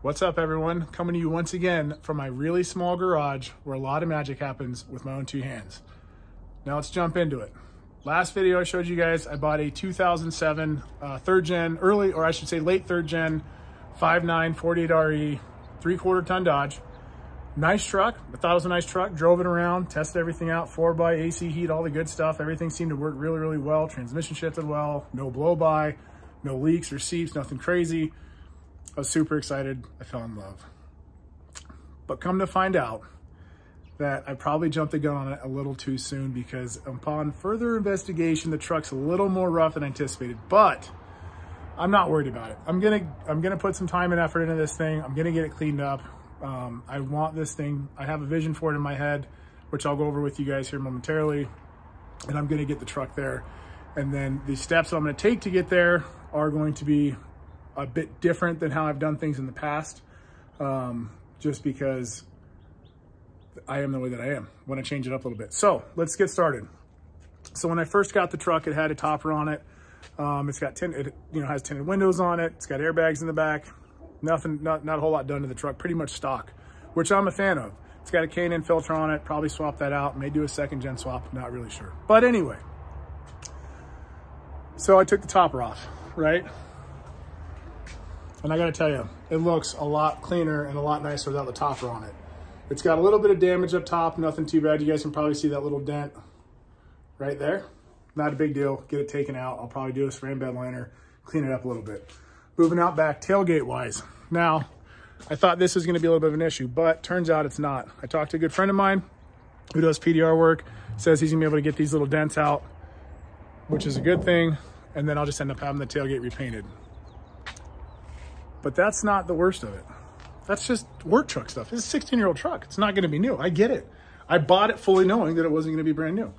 What's up, everyone? Coming to you once again from my really small garage where a lot of magic happens with my own two hands. Now let's jump into it. Last video I showed you guys, I bought a 2007 third gen, late third gen 5.9 48RE 3/4 ton Dodge. Nice truck. I thought it was a nice truck. Drove it around, tested everything out, 4x, AC heat, all the good stuff. Everything seemed to work really, really well. Transmission shifted well, no blow by, no leaks or seeps, nothing crazy. I was super excited. I fell in love. But come to find out that I probably jumped the gun on it a little too soon, because upon further investigation, the truck's a little more rough than anticipated, but I'm not worried about it. I'm gonna put some time and effort into this thing. I'm gonna get it cleaned up. I want this thing. I have a vision for it in my head, which I'll go over with you guys here momentarily, and I'm gonna get the truck there. And then the steps I'm gonna take to get there are going to be a bit different than how I've done things in the past, just because I am the way that I am. I want to change it up a little bit. So let's get started. So when I first got the truck, it had a topper on it. It's got has tinted windows on it. It's got airbags in the back. Not a whole lot done to the truck. Pretty much stock, which I'm a fan of. It's got a K&N filter on it. Probably swap that out. May do a second gen swap. Not really sure. But anyway, so I took the topper off, right? And I gotta tell you, it looks a lot cleaner and a lot nicer without the topper on it. It's got a little bit of damage up top, nothing too bad. You guys can probably see that little dent right there. Not a big deal, get it taken out. I'll probably do a spray and bed liner, clean it up a little bit. Moving out back, tailgate wise. Now, I thought this was gonna be a little bit of an issue, but turns out it's not. I talked to a good friend of mine who does PDR work, says he's gonna be able to get these little dents out, which is a good thing. And then I'll just end up having the tailgate repainted. But that's not the worst of it. That's just work truck stuff. It's a 16-year-old truck. It's not gonna be new. I get it. I bought it fully knowing that it wasn't gonna be brand new,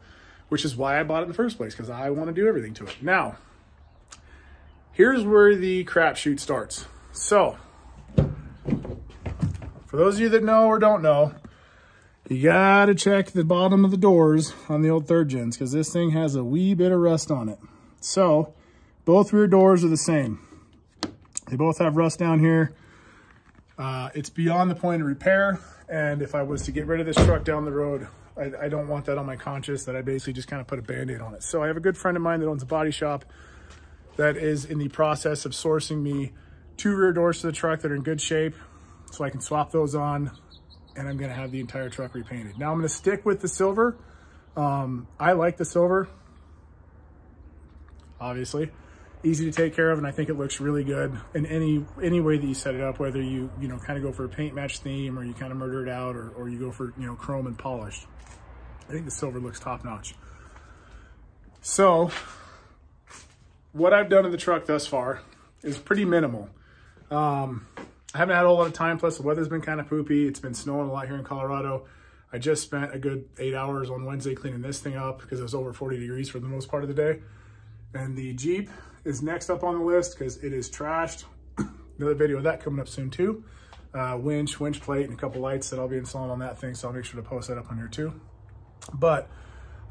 which is why I bought it in the first place, because I wanna do everything to it. Now, here's where the crapshoot starts. So, for those of you that know or don't know, you gotta check the bottom of the doors on the old third gens, because this thing has a wee bit of rust on it. So, both rear doors are the same. They both have rust down here. It's beyond the point of repair. And if I was to get rid of this truck down the road, I don't want that on my conscience, that I basically just kind of put a Band-Aid on it. So I have a good friend of mine that owns a body shop that is in the process of sourcing me 2 rear doors to the truck that are in good shape, so I can swap those on, and I'm gonna have the entire truck repainted. Now I'm gonna stick with the silver. I like the silver, obviously. Easy to take care of, and I think it looks really good in any way that you set it up, whether you kind of go for a paint match theme, or you kind of murder it out, or you go for chrome and polish. I think the silver looks top notch. So what I've done to the truck thus far is pretty minimal. I haven't had a whole lot of time, plus the weather's been kind of poopy. It's been snowing a lot here in Colorado. I just spent a good 8 hours on Wednesday cleaning this thing up because it was over 40 degrees for the most part of the day. And the Jeep is next up on the list because it is trashed. Another video of that coming up soon too. Winch plate, and a couple lights that I'll be installing on that thing, so I'll make sure to post that up on here too. But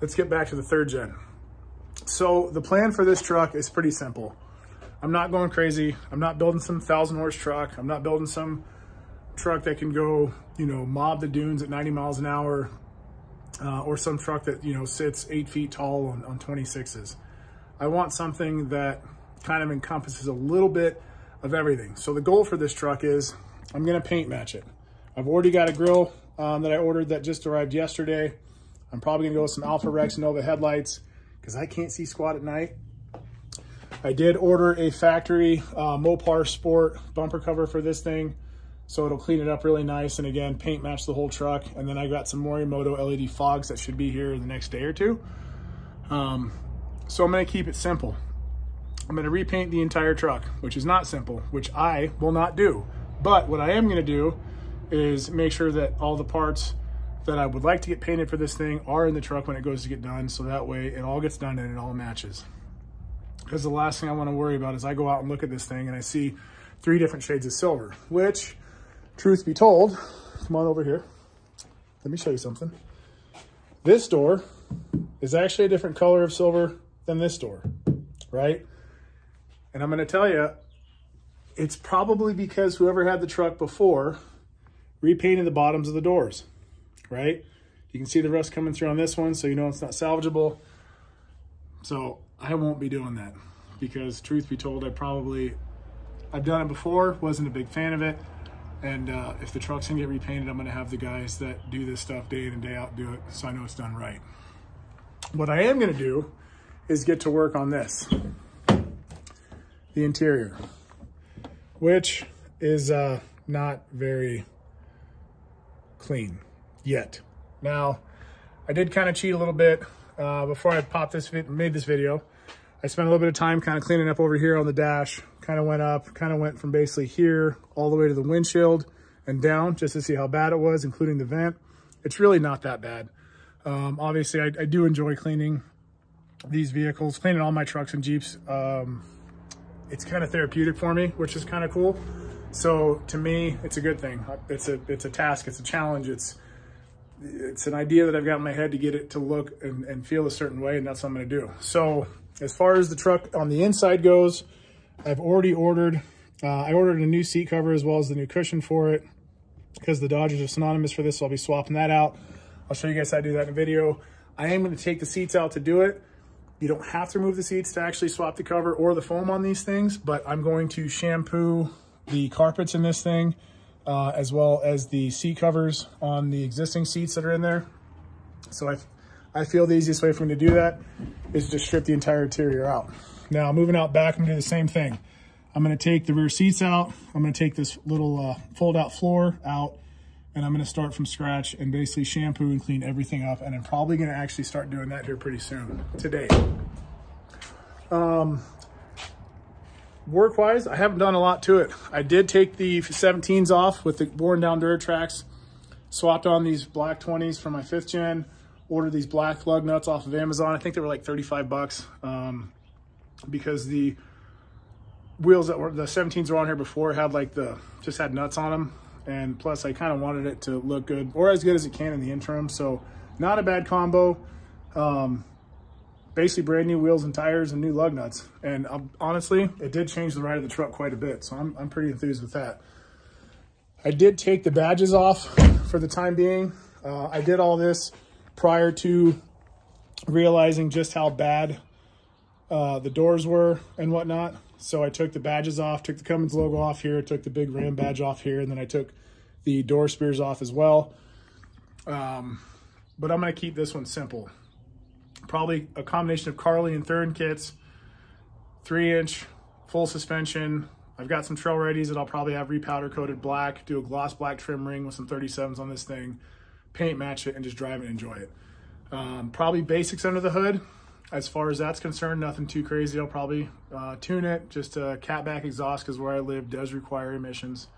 let's get back to the third gen. So the plan for this truck is pretty simple. I'm not going crazy. I'm not building some 1,000-horse truck. I'm not building some truck that can go, mob the dunes at 90 miles an hour, or some truck that, sits 8 feet tall on 26s. I want something that kind of encompasses a little bit of everything. So the goal for this truck is I'm gonna paint match it. I've already got a grill that I ordered that just arrived yesterday. I'm probably gonna go with some Alpha Rex Nova headlights because I can't see squat at night. I did order a factory Mopar Sport bumper cover for this thing, so it'll clean it up really nice, and again, paint match the whole truck. And then I got some Morimoto LED fogs that should be here in the next day or two. So I'm gonna keep it simple. I'm gonna repaint the entire truck, which is not simple, which I will not do. But what I am gonna do is make sure that all the parts that I would like to get painted for this thing are in the truck when it goes to get done, so that way it all gets done and it all matches. Because the last thing I wanna worry about is I go out and look at this thing and I see 3 different shades of silver, which, truth be told, come on over here, let me show you something. This door is actually a different color of silver than this door, right? And I'm gonna tell you, It's probably because whoever had the truck before repainted the bottoms of the doors, right? You can see the rust coming through on this one, so you know it's not salvageable. So I won't be doing that because truth be told, I've done it before, wasn't a big fan of it. And if the truck's gonna get repainted, I'm gonna have the guys that do this stuff day in and day out do it so I know it's done right. What I am gonna do is get to work on this, the interior, which is not very clean yet. Now, I did kind of cheat a little bit before I made this video. I spent a little bit of time kind of cleaning up over here on the dash, kind of went from basically here all the way to the windshield and down just to see how bad it was, including the vent. It's really not that bad. Obviously, I do enjoy cleaning these vehicles, cleaning all my trucks and Jeeps. It's kind of therapeutic for me, which is kind of cool. So to me, it's a good thing. It's a task, it's a challenge. It's an idea that I've got in my head to get it to look and feel a certain way, and that's what I'm gonna do. So as far as the truck on the inside goes, I've already ordered, I ordered a new seat cover as well as the new cushion for it because the Dodgers are synonymous for this, so I'll be swapping that out. I'll show you guys how to do that in a video. I am gonna take the seats out to do it. You don't have to remove the seats to actually swap the cover or the foam on these things, but I'm going to shampoo the carpets in this thing, as well as the seat covers on the existing seats that are in there. So I feel the easiest way for me to do that is just strip the entire interior out. Now moving out back, I'm gonna do the same thing. I'm gonna take the rear seats out. I'm gonna take this little fold out floor out, and I'm gonna start from scratch and basically shampoo and clean everything up. And I'm probably gonna actually start doing that here pretty soon, today. Work-wise, I haven't done a lot to it. I did take the 17s off with the worn down Duratrax, swapped on these black 20s from my 5th gen, ordered these black lug nuts off of Amazon. I think they were like 35 bucks because the wheels that were, the 17s were on here before had like just had nuts on them. And plus I kind of wanted it to look good or as good as it can in the interim. So not a bad combo. Basically brand new wheels and tires and new lug nuts. And honestly, it did change the ride of the truck quite a bit. So I'm pretty enthused with that. I did take the badges off for the time being. I did all this prior to realizing just how bad the doors were and whatnot. So I took the badges off, took the Cummins logo off here, took the big Ram badge off here, and then I took the door spears off as well. But I'm gonna keep this one simple. Probably a combination of Carly and Thurn kits, 3-inch full suspension. I've got some trail readies that I'll probably have repowder coated black, do a gloss black trim ring with some 37s on this thing, paint match it, and just drive and enjoy it. Probably basics under the hood. As far as that's concerned, nothing too crazy. I'll probably tune it. Just a catback exhaust because where I live does require emissions.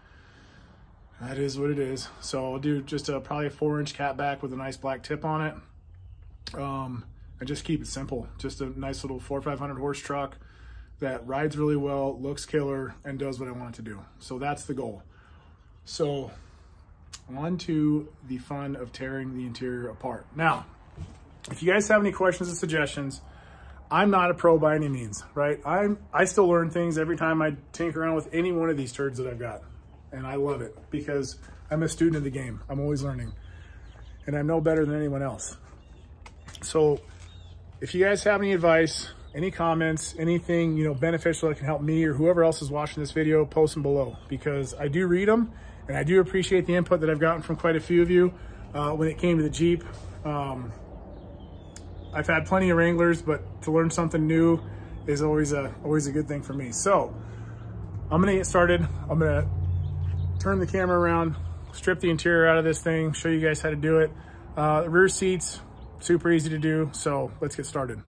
That is what it is. So I'll do just probably a 4-inch catback with a nice black tip on it. And just keep it simple. Just a nice little 400 or 500 horse truck that rides really well, looks killer, and does what I want it to do. So that's the goal. So on to the fun of tearing the interior apart. Now, if you guys have any questions or suggestions, I'm not a pro by any means, right? I still learn things every time I tinker around with any one of these turds that I've got. And I love it because I'm a student of the game. I'm always learning. And I'm no better than anyone else. So if you guys have any advice, any comments, anything, you know, beneficial that can help me or whoever else is watching this video, post them below because I do read them and I do appreciate the input that I've gotten from quite a few of you when it came to the Jeep. I've had plenty of Wranglers, but to learn something new is always a good thing for me. So I'm gonna get started. I'm gonna turn the camera around, strip the interior out of this thing, show you guys how to do it. The rear seats, super easy to do. So let's get started.